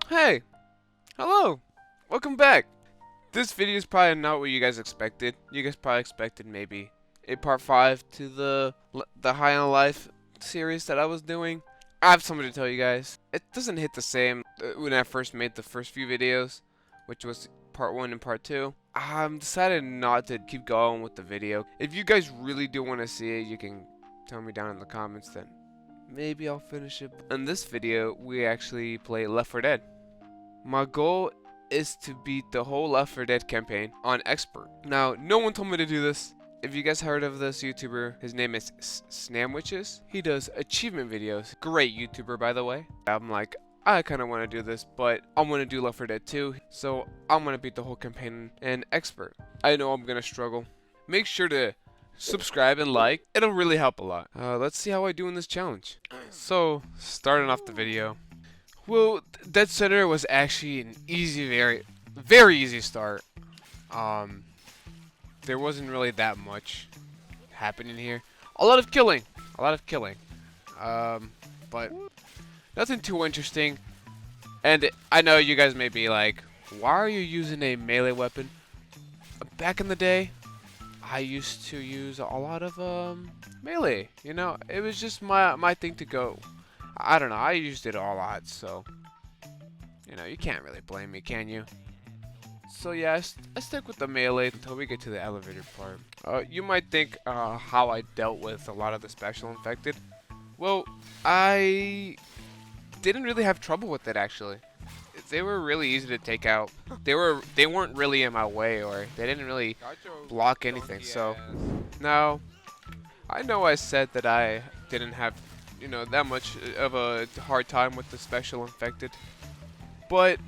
Hey, hello, welcome back. This video is probably not what you guys expected. You guys probably expected maybe a part 5 to the High on Life series that I was doing. I have something to tell you guys. It doesn't hit the same when I first made the first few videos, which was part 1 and part 2. I'm decided not to keep going with the video. If you guys really do want to see it, you can tell me down in the comments, then maybe I'll finish it. In this video, we actually play Left 4 Dead. My goal is to beat the whole Left 4 Dead campaign on Expert. Now, no one told me to do this. If you guys heard of this YouTuber, his name is Snamwitches. He does achievement videos. Great YouTuber, by the way. I'm like, I kind of want to do this, but I want to do Left 4 Dead 2, so I'm going to beat the whole campaign in Expert. I know I'm going to struggle. Make sure to subscribe and like. It'll really help a lot. Let's see how I do in this challenge. So, starting off the video. Well, Dead Center was actually an easy, very easy start. There wasn't really that much happening here. A lot of killing, but nothing too interesting. And I know you guys may be like, why are you using a melee weapon? Back in the day, I used to use a lot of melee. You know, it was just my thing to go. I don't know, I used it a lot, so, you know, you can't really blame me, can you? So yeah, I stick with the melee until we get to the elevator part. You might think how I dealt with a lot of the special infected. Well, I didn't really have trouble with it, actually. They were really easy to take out. They weren't really in my way, or they didn't really block anything. So now, I know I said that I didn't have, you know, that much of a hard time with the special infected, but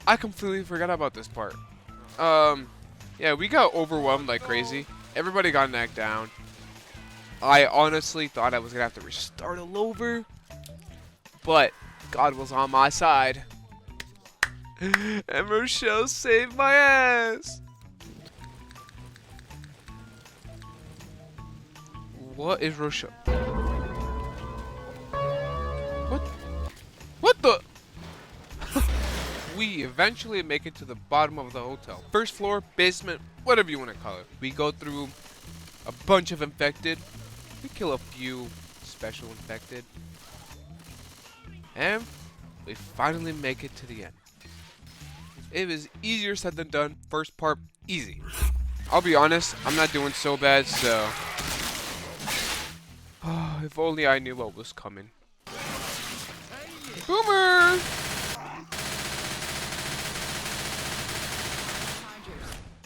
I completely forgot about this part. Yeah, we got overwhelmed like crazy. Everybody got knocked down. I honestly thought I was gonna have to restart all over, but God was on my side. And Rochelle saved my ass. What is Rochelle? What the? We eventually make it to the bottom of the hotel. First floor, basement, whatever you want to call it. We go through a bunch of infected. We kill a few special infected. And we finally make it to the end. It was easier said than done. First part, easy. I'll be honest, I'm not doing so bad, so if only I knew what was coming. Boomer!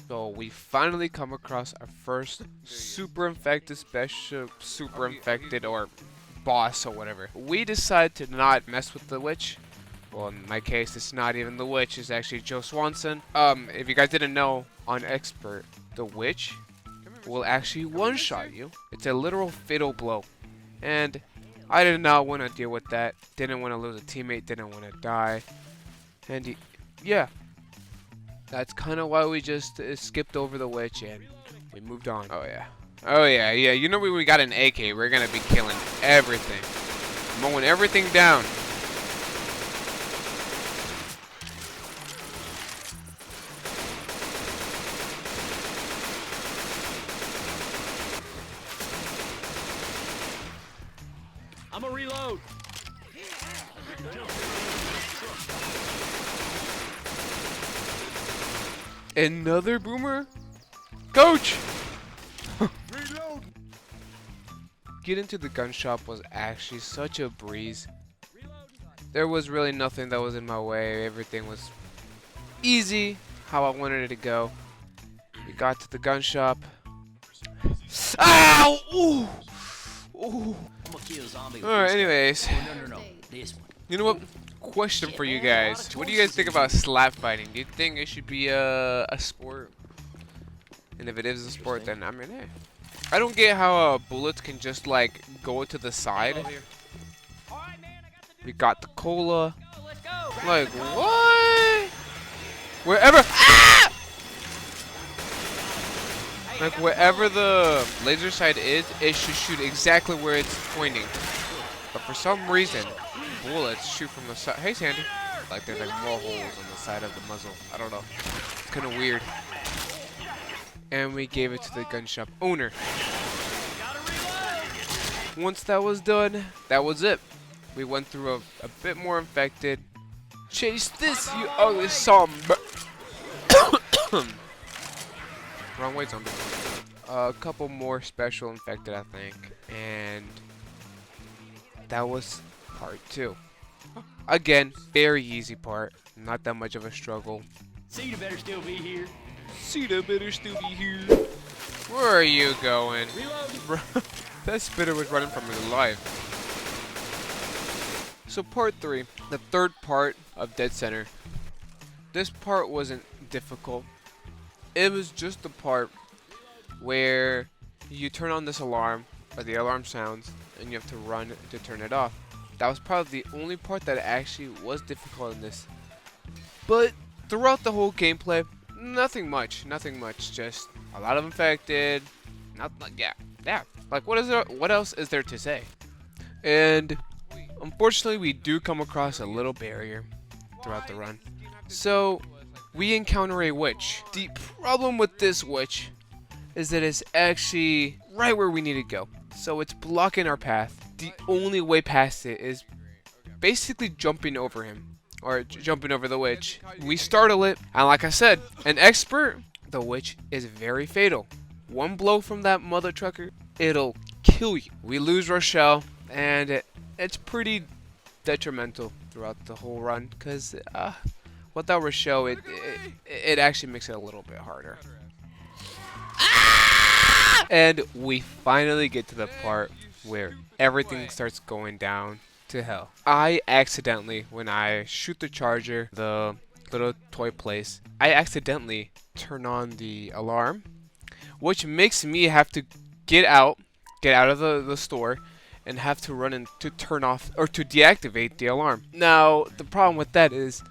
So we finally come across our first super infected or boss or whatever. We decide to not mess with the witch. Well, in my case, it's not even the witch, it's actually Joe Swanson. If you guys didn't know, on Expert, the witch will actually one-shot you. It's a literal fatal blow. And I did not want to deal with that. Didn't want to lose a teammate, didn't want to die. And yeah, that's kind of why we just skipped over the witch and we moved on. Oh yeah, you know we got an AK, we're gonna be killing everything. Mowing everything down. I'm a reload. Another boomer? Coach! Reload. Getting to the gun shop was actually such a breeze. There was really nothing that was in my way. Everything was easy, how I wanted it to go. We got to the gun shop. Ow! Ooh! Ooh. Alright, anyways. No. This one. You know what? Question for you guys. What do you guys think about slap fighting? Do you think it should be a sport? And if it is a sport, then I mean, hey. I don't get how bullets can just like go to the side. We got the cola. Like what? Wherever. Ah! Like wherever the laser sight is, it should shoot exactly where it's pointing. But for some reason, bullets shoot from the side. Hey, Sandy. Like there's like more holes on the side of the muzzle. I don't know. It's kind of weird. And we gave it to the gun shop owner. Once that was done, that was it. We went through a bit more infected. Chase this, you ugly son. Wrong way, zombie. A couple more special infected, I think. And that was part 2. Again, very easy part. Not that much of a struggle. Cedar better still be here. Cedar better still be here. Where are you going? Reload. That spitter was running from his life. So part 3, the third part of Dead Center. This part wasn't difficult. It was just the part where you turn on this alarm, or the alarm sounds, and you have to run to turn it off. That was probably the only part that actually was difficult in this. But throughout the whole gameplay, nothing much, just a lot of infected. Yeah. Like what else is there to say? And unfortunately, we do come across a little barrier throughout the run. So we encounter a witch. The problem with this witch is that it's actually right where we need to go. So it's blocking our path. The only way past it is basically jumping over him, or jumping over the witch. We startle it, and like I said, an expert, the witch is very fatal. One blow from that mother trucker, it'll kill you. We lose Rochelle, and it's pretty detrimental throughout the whole run, because without Rochelle, it actually makes it a little bit harder. And we finally get to the part where everything starts going down to hell. I accidentally, when I shoot the charger, the little toy place, I accidentally turn on the alarm, which makes me have to get out of the store, and have to run in to turn off or to deactivate the alarm. Now, the problem with that is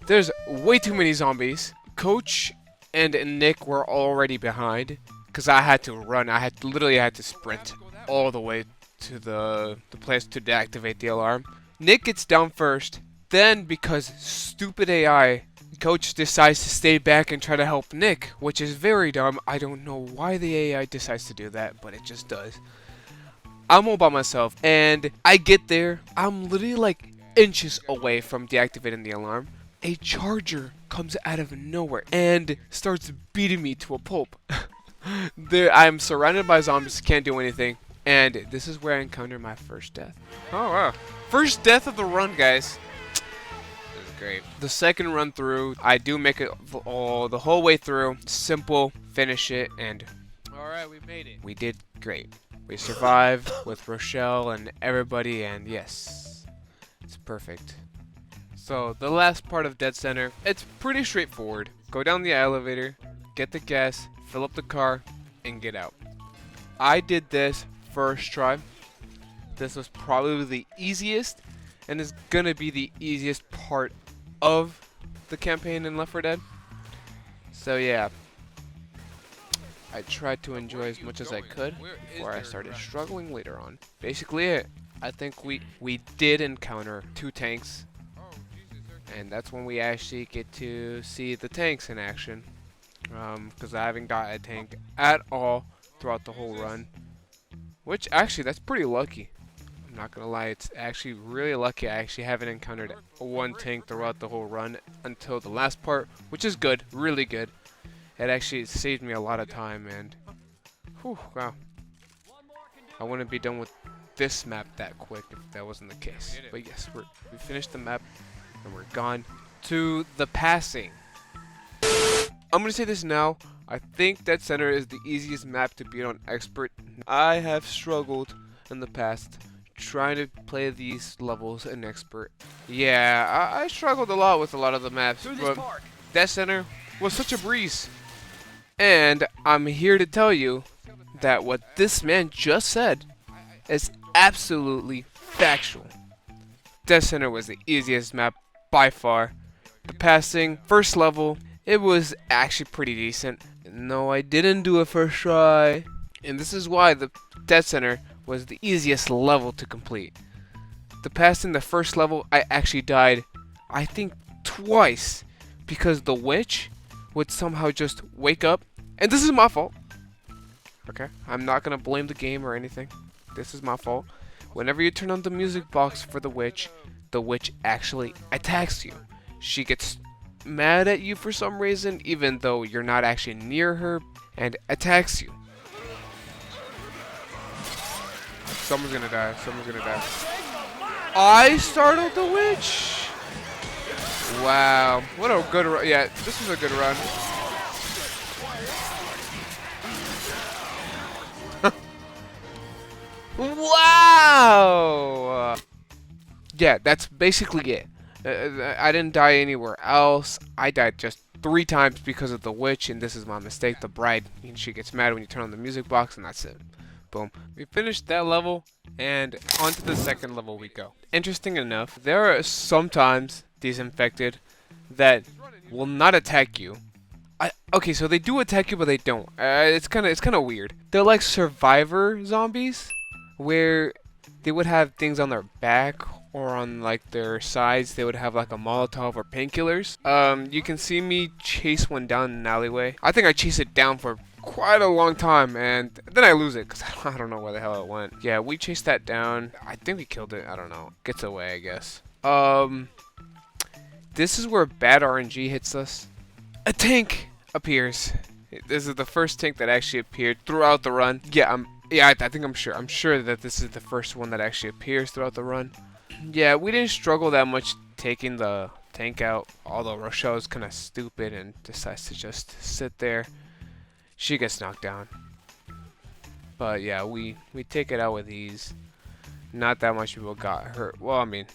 there's way too many zombies. Coach and Nick were already behind, because I had to run. I literally had to sprint all the way to the place to deactivate the alarm. Nick gets down first. Then, because stupid AI, Coach decides to stay back and try to help Nick, which is very dumb. I don't know why the AI decides to do that, but it just does. I'm all by myself, and I get there. I'm literally like inches away from deactivating the alarm. A charger comes out of nowhere and starts beating me to a pulp. I'm surrounded by zombies, can't do anything, and this is where I encounter my first death. Oh wow. First death of the run, guys. This is great. The second run through, I do make it the whole way through. Simple, finish it, and alright, we made it. We did great. We survived with Rochelle and everybody, and yes, it's perfect. So the last part of Dead Center, it's pretty straightforward. Go down the elevator, get the gas, fill up the car, and get out. I did this first try. This was probably the easiest, and is gonna be the easiest part of the campaign in Left 4 Dead. So yeah, I tried to enjoy as much as I could before I started struggling later on. Basically I think we did encounter 2 tanks, and that's when we actually get to see the tanks in action. Because I haven't got a tank at all throughout the whole run, which actually that's pretty lucky. I'm not gonna lie, it's actually really lucky. I actually haven't encountered one tank throughout the whole run until the last part, which is good, really good. It actually saved me a lot of time, and whew, wow. I wouldn't be done with this map that quick if that wasn't the case. But yes, we finished the map, and we're gone to the passing. I'm gonna say this now. I think Dead Center is the easiest map to beat on Expert. I have struggled in the past trying to play these levels in Expert. Yeah, I struggled a lot with a lot of the maps, but Dead Center was such a breeze. And I'm here to tell you that what this man just said is absolutely factual. Dead Center was the easiest map by far. The passing, first level, it was actually pretty decent. No, I didn't do a first try. And this is why the Dead Center was the easiest level to complete. The passing the first level, I actually died, I think twice because the witch would somehow just wake up, and this is my fault. Okay, I'm not gonna blame the game or anything. This is my fault. Whenever you turn on the music box for the witch actually attacks you. She gets mad at you for some reason, even though you're not actually near her, and attacks you. Someone's gonna die. Someone's gonna die. I startled the witch. Wow, what a good run. Yeah, this was a good run. Wow! Yeah, that's basically it. I didn't die anywhere else. I died just 3 times because of the witch, and this is my mistake. The bride, she gets mad when you turn on the music box, and that's it. Boom. We finished that level, and on to the second level we go. Interesting enough, there are sometimes these infected that will not attack you. Okay, so they do attack you, but they don't. It's kind of weird. They're like survivor zombies, where they would have things on their back or on like their sides. They would have like a Molotov or painkillers. You can see me chase one down in an alleyway. I think I chased it down for quite a long time, and then I lose it because I don't know where the hell it went. Yeah, we chased that down. I think we killed it. I don't know. Gets away, I guess. This is where bad RNG hits us. A tank appears. This is the first tank that actually appeared throughout the run. Yeah, I think I'm sure. I'm sure that this is the first one that actually appears throughout the run. Yeah, we didn't struggle that much taking the tank out, although Rochelle is kind of stupid and decides to just sit there. She gets knocked down. But yeah, we take it out with ease. Not that much people got hurt. Well, I mean,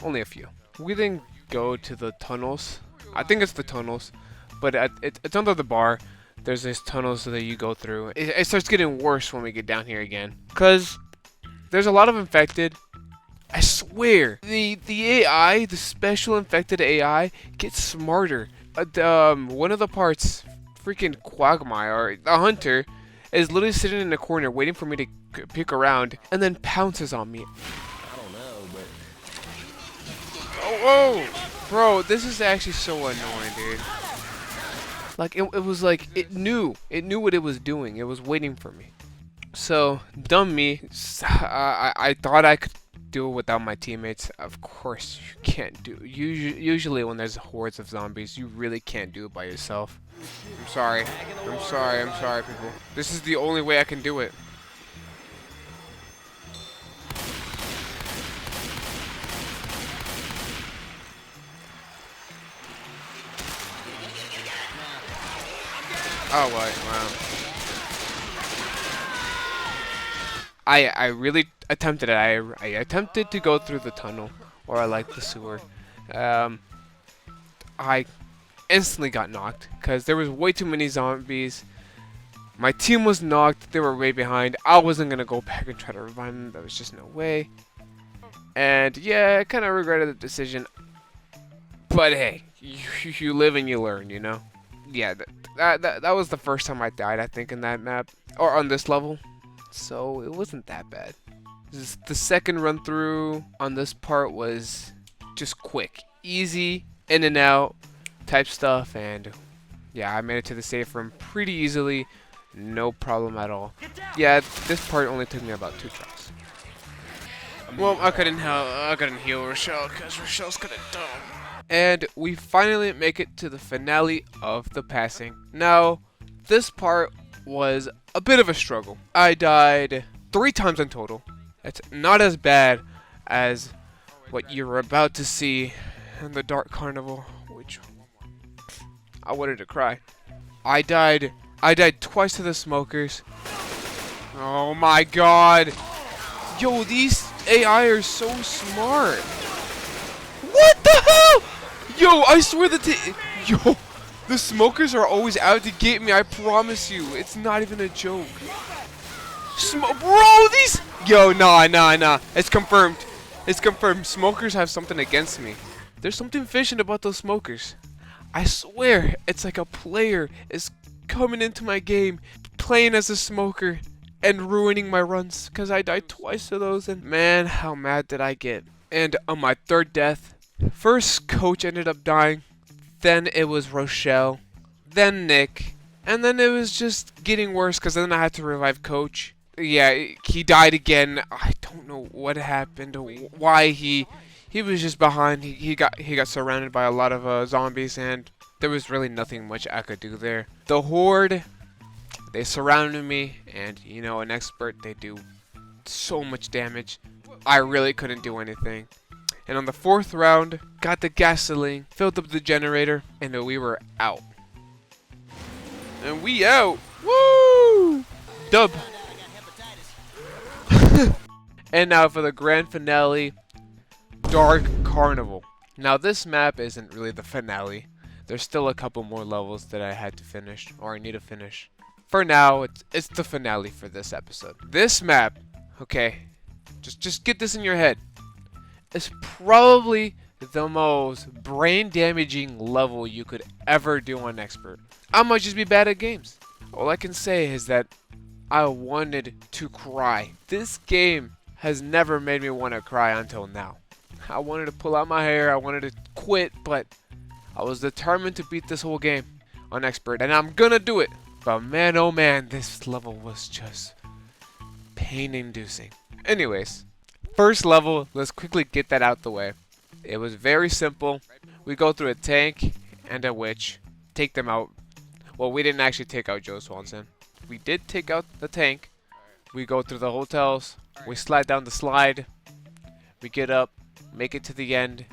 only a few. We then go to the tunnels. I think it's the tunnels, but it's under the bar. There's these tunnels that you go through. It starts getting worse when we get down here again, because there's a lot of infected. I swear, the AI, the special infected AI, gets smarter. One of the parts, freaking Quagmire, the hunter, is literally sitting in the corner waiting for me to pick around, and then pounces on me. I don't know, but Oh, bro, this is actually so annoying, dude. Like, it was like, it knew what it was doing. It was waiting for me. So, dumb me, I thought I could do it without my teammates. Of course, you can't do it. Usually when there's hordes of zombies, you really can't do it by yourself. I'm sorry, people. This is the only way I can do it. Oh, wow. I really attempted it. I attempted to go through the tunnel, or like the sewer. I instantly got knocked because there was way too many zombies. My team was knocked. They were way behind. I wasn't gonna go back and try to revive them. There was just no way. And yeah, I kind of regretted the decision. But hey, you live and you learn, you know. Yeah, that was the first time I died, I think, in that map or on this level. So it wasn't that bad. The second run through on this part was just quick, easy, in and out type stuff, and yeah, I made it to the safe room pretty easily, no problem at all. Yeah, this part only took me about 2 tries. Well, I couldn't heal Rochelle because Rochelle's kind of dumb. And we finally make it to the finale of the passing. Now, this part was a bit of a struggle. I died 3 times in total. It's not as bad as what you're about to see in the Dark Carnival, which I wanted to cry. I died twice to the smokers. Oh my god. Yo, these AI are so smart. What the hell? Yo, I swear the smokers are always out to get me. I promise you, it's not even a joke. Bro, these. Yo, nah. It's confirmed. It's confirmed. Smokers have something against me. There's something fishy about those smokers. I swear, it's like a player is coming into my game, playing as a smoker, and ruining my runs because I died twice to those. And man, how mad did I get? And on my 3rd death, First, Coach ended up dying. Then it was Rochelle. Then Nick. And then it was just getting worse because then I had to revive Coach. Yeah, he died again. I don't know what happened. Why he was just behind. He got surrounded by a lot of zombies, and there was really nothing much I could do there. The Horde, they surrounded me, and you know, an expert, they do so much damage. I really couldn't do anything. And on the 4th round, got the gasoline, filled up the generator, and we were out. And we out. Woo! Dub. And now for the grand finale, Dark Carnival. Now this map isn't really the finale. There's still a couple more levels that I had to finish, or I need to finish. For now, it's the finale for this episode. This map, okay, just get this in your head. It's probably the most brain-damaging level you could ever do on Expert. I might just be bad at games. All I can say is that I wanted to cry. This game has never made me want to cry until now. I wanted to pull out my hair, I wanted to quit, but I was determined to beat this whole game on Expert, and I'm gonna do it. But man, oh man, this level was just pain-inducing. Anyways, first level, let's quickly get that out the way. It was very simple. We go through a tank and a witch, take them out. Well, we didn't actually take out Joe Swanson. We did take out the tank. We go through the hotels. We slide down the slide. We get up, make it to the end.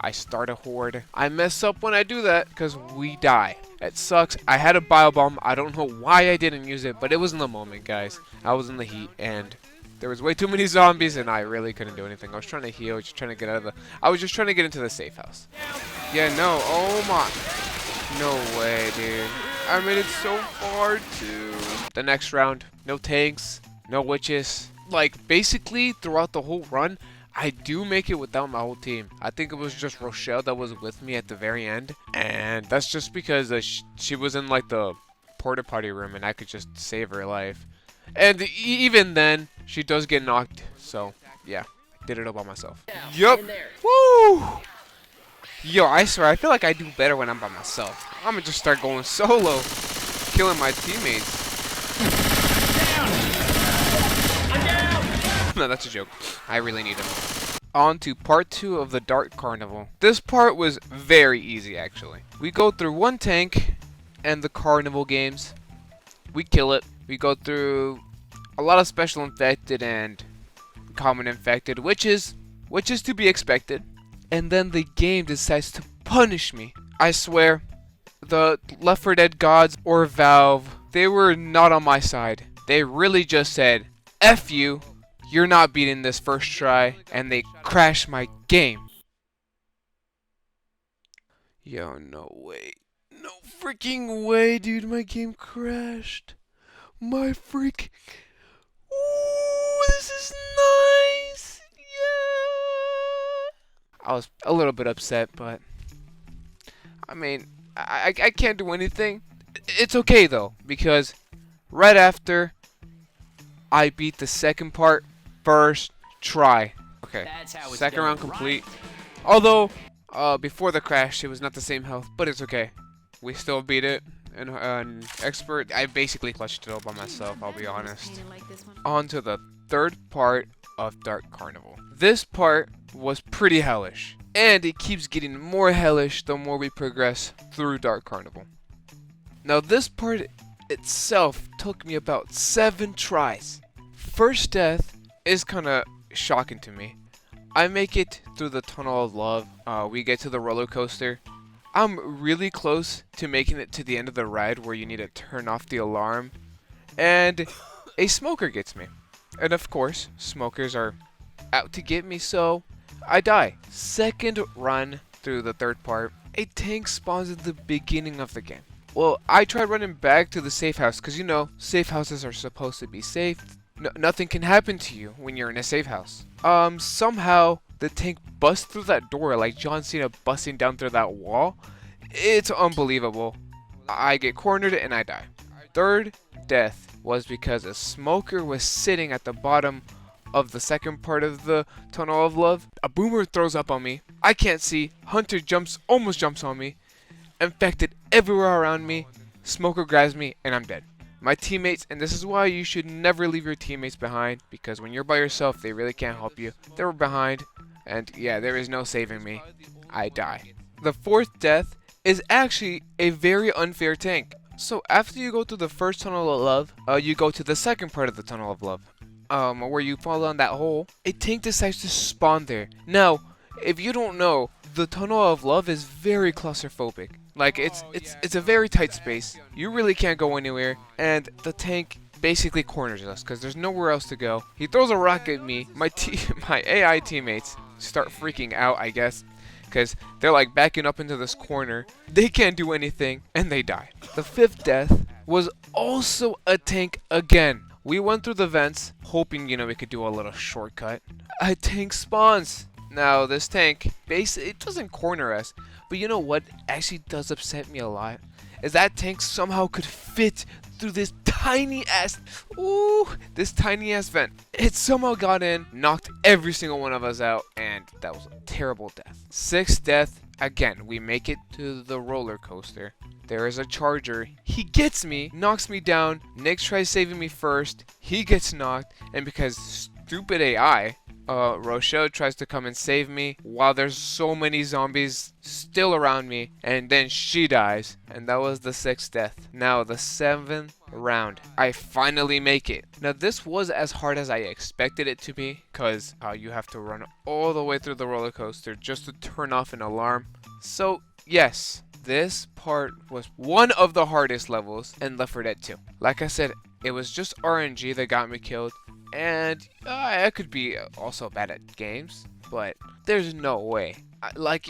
I start a horde. I mess up when I do that because we die. It sucks. I had a bio bomb. I don't know why I didn't use it, but it was in the moment, guys. I was in the heat and there was way too many zombies and I really couldn't do anything. I was trying to heal, just trying to get out of the... I was just trying to get into the safe house. Yeah, no. Oh my. No way, dude. I made it so far, too. The next round, no tanks, no witches. Like, basically, throughout the whole run, I do make it without my whole team. I think it was just Rochelle that was with me at the very end. And that's just because she was in, like, the porta potty room and I could just save her life. And even then, she does get knocked. So, yeah, I did it all by myself. Yup. Woo! Yo, I swear, I feel like I do better when I'm by myself. I'm gonna just start going solo, killing my teammates. No, that's a joke. I really need him. On to part 2 of the Dark Carnival. This part was very easy, actually. We go through one tank and the carnival games. We kill it. We go through a lot of special infected and common infected, which is to be expected. And then the game decides to punish me. I swear, the Left 4 Dead gods or Valve, they were not on my side. They really just said, F you, you're not beating this first try, and they crashed my game. Yo, no way. No freaking way, dude, my game crashed. My freak. Ooh, this is nice. Yeah. I was a little bit upset, but I mean, I can't do anything. It's okay though, because right after I beat the second part, first try. Okay, second round complete. Although, before the crash, it was not the same health, but it's okay. We still beat it. And expert, I basically clutched it all by myself, I'll be honest. On to the third part of Dark Carnival. This part was pretty hellish, and it keeps getting more hellish the more we progress through Dark Carnival. Now this part itself took me about 7 tries. First death is kinda shocking to me. I make it through the Tunnel of Love. We get to the roller coaster. I'm really close to making it to the end of the ride where you need to turn off the alarm. And a smoker gets me. And of course, smokers are out to get me, so I die. Second run through the third part, a tank spawns at the beginning of the game. Well, I tried running back to the safe house because, you know, safe houses are supposed to be safe. Nothing can happen to you when you're in a safe house. Somehow the tank busts through that door like John Cena busting down through that wall. It's unbelievable. I get cornered and I die. Third death was because a smoker was sitting at the bottom of the second part of the Tunnel of Love. A boomer throws up on me. I can't see. Hunter almost jumps on me. Infected everywhere around me. Smoker grabs me, and I'm dead. My teammates, and this is why you should never leave your teammates behind, because when you're by yourself, they really can't help you. They were behind, and yeah, there is no saving me. I die. The fourth death is actually a very unfair tank. So after you go through the first Tunnel of Love, you go to the second part of the Tunnel of Love, where you fall down that hole. A tank decides to spawn there. Now, if you don't know, the Tunnel of Love is very claustrophobic. Like it's a very tight space. You really can't go anywhere, and the tank basically corners us because there's nowhere else to go. He throws a rock at me. My AI teammates start freaking out, I guess, because they're like backing up into this corner. They can't do anything, and they die. The fifth death was also a tank again. We went through the vents, hoping, we could do a little shortcut. A tank spawns. Now, this tank, basically, it doesn't corner us, but you know what actually does upset me a lot? Is that tank somehow could fit through this tiny ass vent. It somehow got in, knocked every single one of us out, and that was a terrible death. Sixth death, again, we make it to the roller coaster. There is a charger. He gets me, knocks me down. Nick tries saving me first. He gets knocked, and because stupid AI, Rochelle tries to come and save me while there's so many zombies still around me, and then she dies, and that was the sixth death. Now the seventh round, I finally make it. Now this was as hard as I expected it to be, because you have to run all the way through the roller coaster just to turn off an alarm. So yes, this part was one of the hardest levels in Left 4 Dead 2. Like I said, it was just RNG that got me killed. And I could be also bad at games, but there's no way.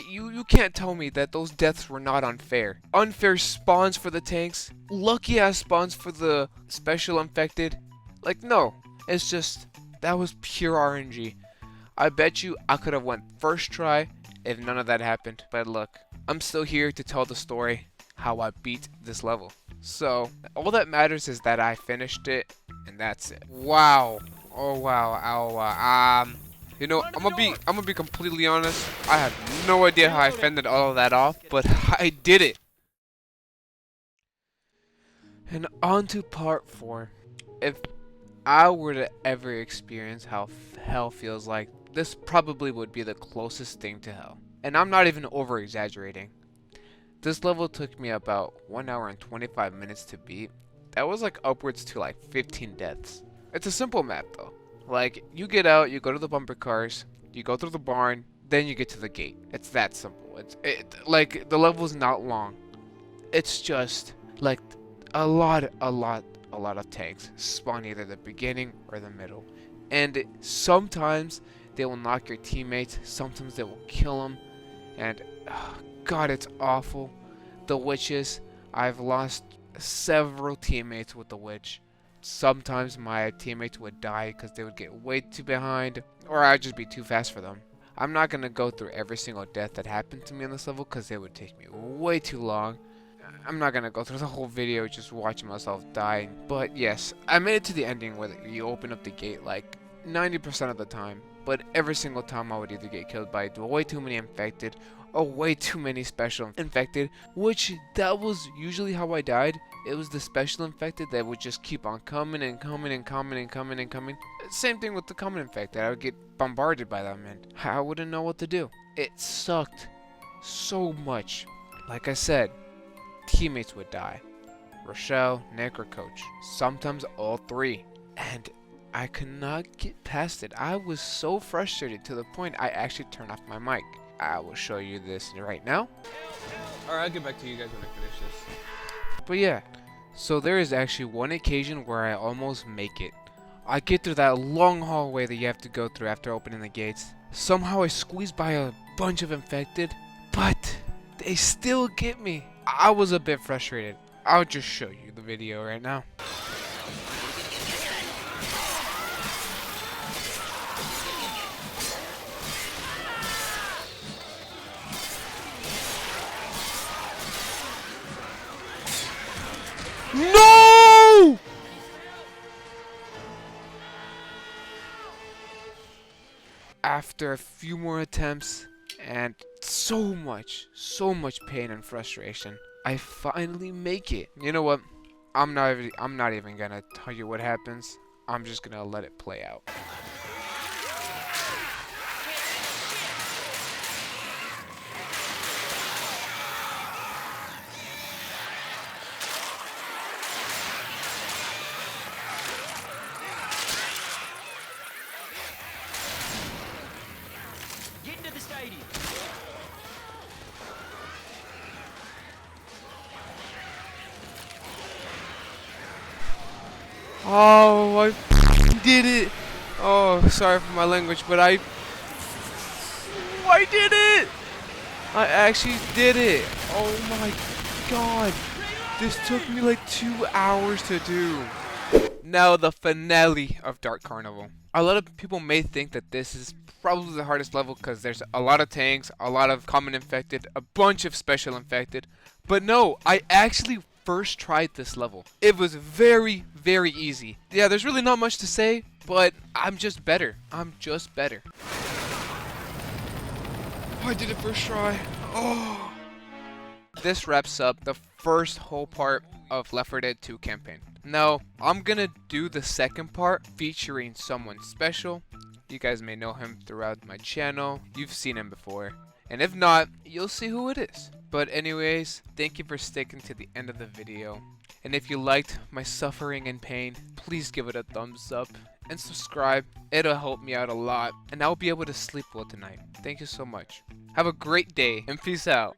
You can't tell me that those deaths were not unfair. Unfair spawns for the tanks, lucky ass spawns for the special infected. Like, no, it's just, that was pure RNG. I bet you I could have went first try if none of that happened. But look, I'm still here to tell the story how I beat this level. So, all that matters is that I finished it, and that's it. Wow. Oh wow. Oh wow. I'm gonna be completely honest. I have no idea how I fended all of that off, but I did it. And on to part 4. If I were to ever experience how hell feels like, this probably would be the closest thing to hell. And I'm not even over exaggerating. This level took me about 1 hour and 25 minutes to beat. That was like upwards to like 15 deaths. It's a simple map though. Like, you get out, you go to the bumper cars, you go through the barn, then you get to the gate. It's that simple. Like, the level's not long. It's just like a lot of tanks spawn either the beginning or the middle. And sometimes they will knock your teammates, sometimes they will kill them, and God, it's awful. The witches, I've lost several teammates with the witch. Sometimes my teammates would die because they would get way too behind, or I'd just be too fast for them. I'm not going to go through every single death that happened to me on this level because it would take me way too long. I'm not going to go through the whole video just watching myself die. But yes, I made it to the ending where you open up the gate like 90% of the time. But every single time I would either get killed by way too many infected or way too many special infected, which that was usually how I died. It was the special infected that would just keep on coming and coming and coming and coming and coming. Same thing with the common infected. I would get bombarded by them and I wouldn't know what to do. It sucked so much. Like I said, teammates would die. Rochelle, Nick, or Coach. Sometimes all three. And I could not get past it. I was so frustrated to the point I actually turned off my mic. I will show you this right now. Alright, I'll get back to you guys when I finish this. But yeah, so there is actually one occasion where I almost make it. I get through that long hallway that you have to go through after opening the gates. Somehow I squeeze by a bunch of infected, but they still get me. I was a bit frustrated. I'll just show you the video right now. No! after a few more attempts and so much pain and frustration, I finally make it. You know what? I'm not even gonna tell you what happens. I'm just gonna let it play out. Get into the stadium. Oh, I did it! Oh, sorry for my language, but I did it! I actually did it! Oh my god! This took me like 2 hours to do. Now the finale of Dark Carnival. A lot of people may think that this is probably the hardest level because there's a lot of tanks, a lot of common infected, a bunch of special infected. But no, I actually first tried this level. It was very easy. Yeah, there's really not much to say, but I'm just better. I'm just better. Oh, I did it first try. Oh. This wraps up the first whole part of Left 4 Dead 2 campaign. Now, I'm gonna do the second part featuring someone special. You guys may know him throughout my channel. You've seen him before. And if not, you'll see who it is. But anyways, thank you for sticking to the end of the video. And if you liked my suffering and pain, please give it a thumbs up and subscribe. It'll help me out a lot. And I'll be able to sleep well tonight. Thank you so much. Have a great day and peace out.